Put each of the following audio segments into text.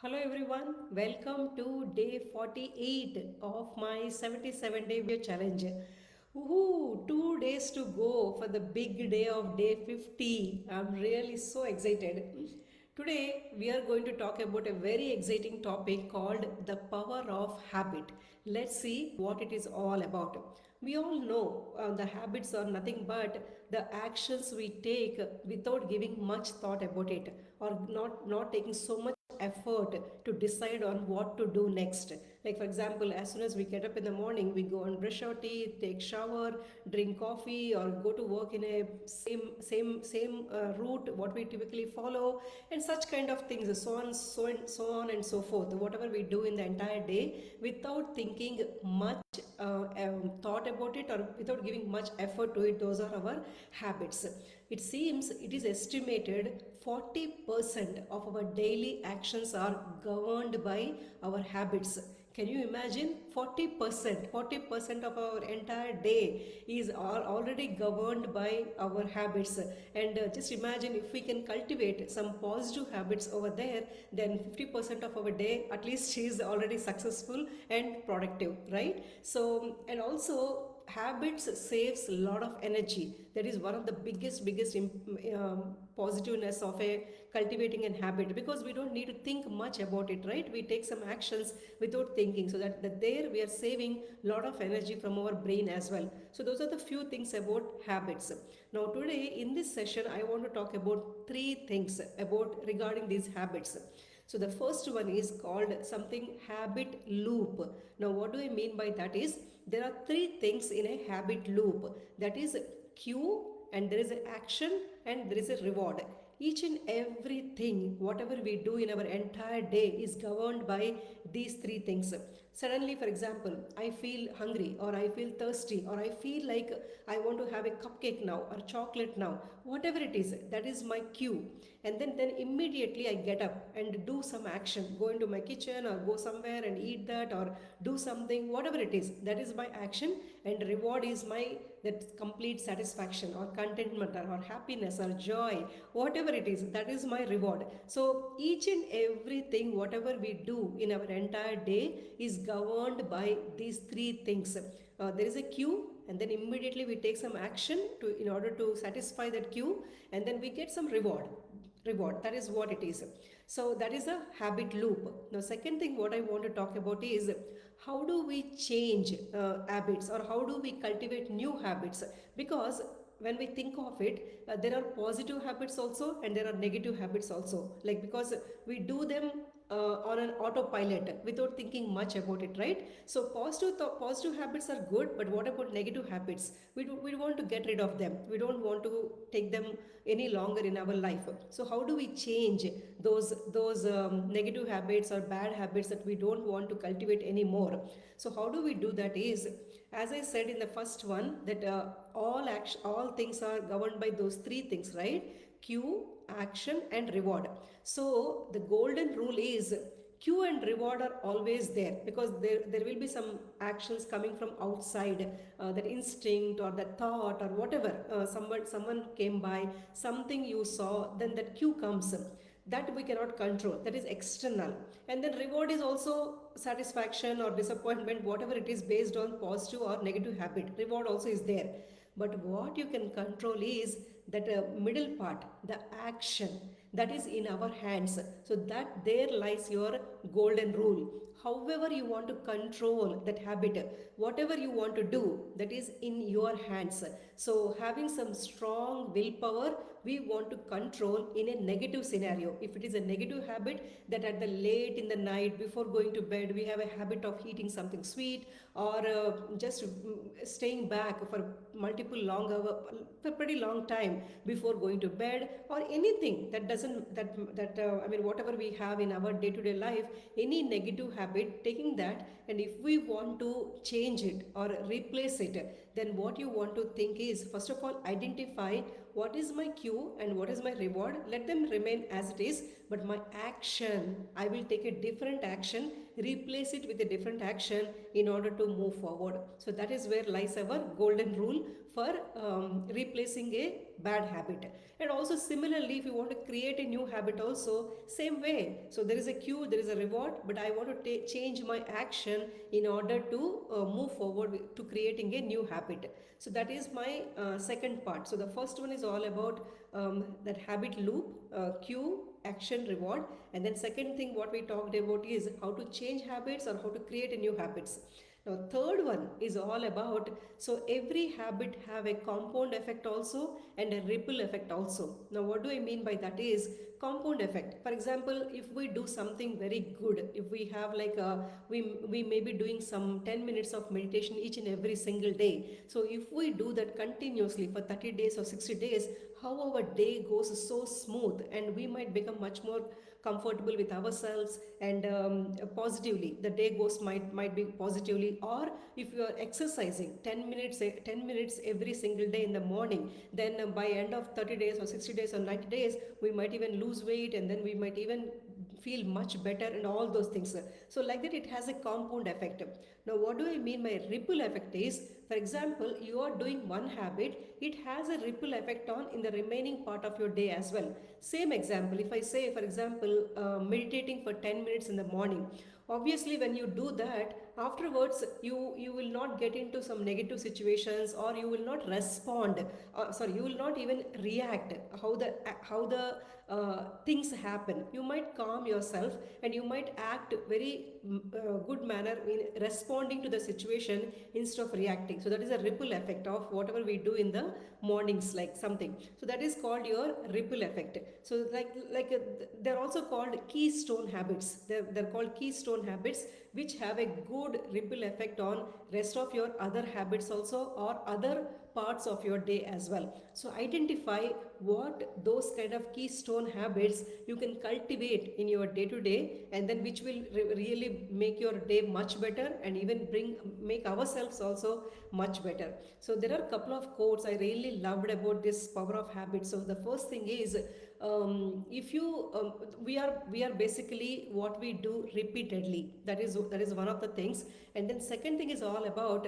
Hello everyone, welcome to day 48 of my 77-day video challenge. Woohoo, 2 days to go for the big day of day 50. I'm really so excited. Today we are going to talk about a very exciting topic called the power of habit. Let's see what it is all about. We all know the habits are nothing but the actions we take without giving much thought about it, or not taking so much effort to decide on what to do next. Like for example, as soon as we get up in the morning, we go and brush our teeth, take shower, drink coffee, or go to work in a same route what we typically follow, and such kind of things, so on and so forth. Whatever we do in the entire day without thinking much thought about it, or without giving much effort to it, those are our habits. It seems it is estimated 40% of our daily actions are governed by our habits. Can you imagine? 40% of our entire day is already governed by our habits. And just imagine if we can cultivate some positive habits over there, then 50% of our day at least is already successful and productive, right? So, and also habits saves a lot of energy. That is one of the biggest positiveness of a cultivating a habit, because we don't need to think much about it, right? We take some actions without thinking, so that there we are saving a lot of energy from our brain as well. So those are the few things about habits. Now today in this session I want to talk about three things about regarding these habits. So the first one is called something habit loop. Now what do I mean by that is, there are three things in a habit loop. That is cue, and there is an action, and there is a reward. Each and everything, whatever we do in our entire day, is governed by these three things. Suddenly, for example, I feel hungry, or I feel thirsty, or I feel like I want to have a cupcake now, or chocolate now, whatever it is, that is my cue. And then immediately I get up and do some action, go into my kitchen or go somewhere and eat that, or do something, whatever it is, that is my action. And reward is my that complete satisfaction, or contentment, or happiness, or joy, whatever it is, that is my reward. So each and everything whatever we do in our entire day is governed by these three things. There is a cue, and then immediately we take some action to in order to satisfy that cue, and then we get some reward. That is what it is. So that is a habit loop. Now second thing what I want to talk about is, how do we change habits, or how do we cultivate new habits? Because when we think of it, there are positive habits also, and there are negative habits also, like because we do them on an autopilot without thinking much about it, right? So positive habits are good, but what about negative habits? We want to get rid of them. We don't want to take them any longer in our life. So how do we change those negative habits or bad habits that we don't want to cultivate anymore? So how do we do that is, as I said in the first one, that all things are governed by those three things, right? Cue, action, and reward. So the golden rule is, cue and reward are always there, because there will be some actions coming from outside, that instinct or that thought or whatever, someone came by, something you saw, then that cue comes, that we cannot control, that is external. And then reward is also satisfaction or disappointment, whatever it is, based on positive or negative habit, reward also is there. But what you can control is that middle part, the action, that is in our hands. So that there lies your golden rule. However you want to control that habit, whatever you want to do, that is in your hands. So having some strong willpower, we want to control in a negative scenario. If it is a negative habit, that at the late in the night before going to bed, we have a habit of eating something sweet, or just staying back for multiple long hour, for pretty long time before going to bed, or anything that doesn't that I mean, whatever we have in our day to day life, any negative habit, taking that, and if we want to change it or replace it, then what you want to think is, first of all, identify what is my cue and what is my reward. Let them remain as it is, but my action, I will take a different action, replace it with a different action in order to move forward. So that is where lies our golden rule for replacing a bad habit. And also similarly, if you want to create a new habit also, same way. So there is a cue, there is a reward, but I want to change my action in order to move forward to creating a new habit. So that is my second part. So the first one is all about that habit loop, cue, action, reward. And then second thing what we talked about is how to change habits or how to create a new habits. Now third one is all about, so every habit have a compound effect also and a ripple effect also. Now what do I mean by that is compound effect. For example, if we do something very good, if we have like we may be doing some 10 minutes of meditation each and every single day. So if we do that continuously for 30 days or 60 days, how our day goes so smooth, and we might become much more comfortable with ourselves, and positively the day goes might be positively. Or if you are exercising 10 minutes every single day in the morning, then by end of 30 days or 60 days or 90 days, we might even lose weight, and then we might even feel much better and all those things. So like that, it has a compound effect. Now what do I mean by ripple effect is, for example, you are doing one habit, it has a ripple effect on in the remaining part of your day as well. Same example, if I say for example meditating for 10 minutes in the morning, obviously when you do that, afterwards you will not get into some negative situations, or you will not respond, sorry, you will not even react how the things happen. You might calm yourself, and you might act very good manner in responding to the situation instead of reacting. So that is a ripple effect of whatever we do in the mornings, like something. So that is called your ripple effect. So they're also called keystone habits. They're called keystone habits, which have a good ripple effect on rest of your other habits also, or other parts of your day as well. So identify what those kind of keystone habits you can cultivate in your day to day, and then which will really make your day much better, and even make ourselves also much better. So there are a couple of quotes I really loved about this power of habit. So the first thing is, if you we are basically what we do repeatedly. That is one of the things. And then second thing is all about,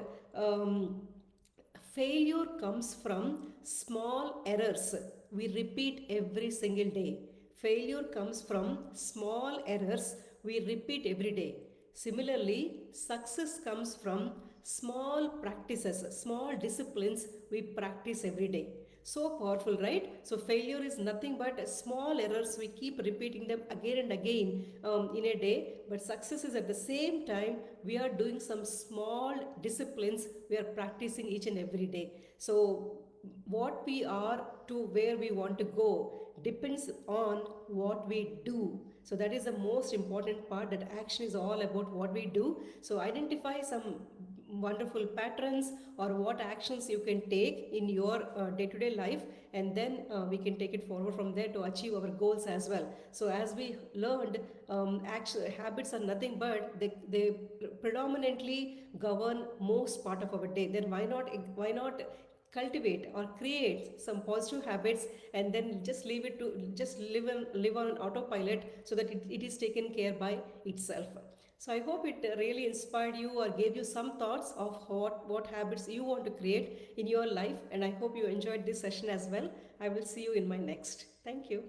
failure comes from small errors we repeat every single day. Failure comes from small errors we repeat every day. Similarly, success comes from small practices, small disciplines we practice every day. So powerful, right? So failure is nothing but small errors. We keep repeating them again and again in a day. But success is at the same time, we are doing some small disciplines we are practicing each and every day. So what we are to where we want to go depends on what we do. So that is the most important part, that action is all about what we do. So identify some wonderful patterns or what actions you can take in your day-to-day life, and then we can take it forward from there to achieve our goals as well. So as we learned, habits are nothing but they predominantly govern most part of our day. Then why not cultivate or create some positive habits, and then just leave it to just live on autopilot, so that it is taken care by itself. So I hope it really inspired you or gave you some thoughts of what habits you want to create in your life, and I hope you enjoyed this session as well. I will see you in my next. Thank you.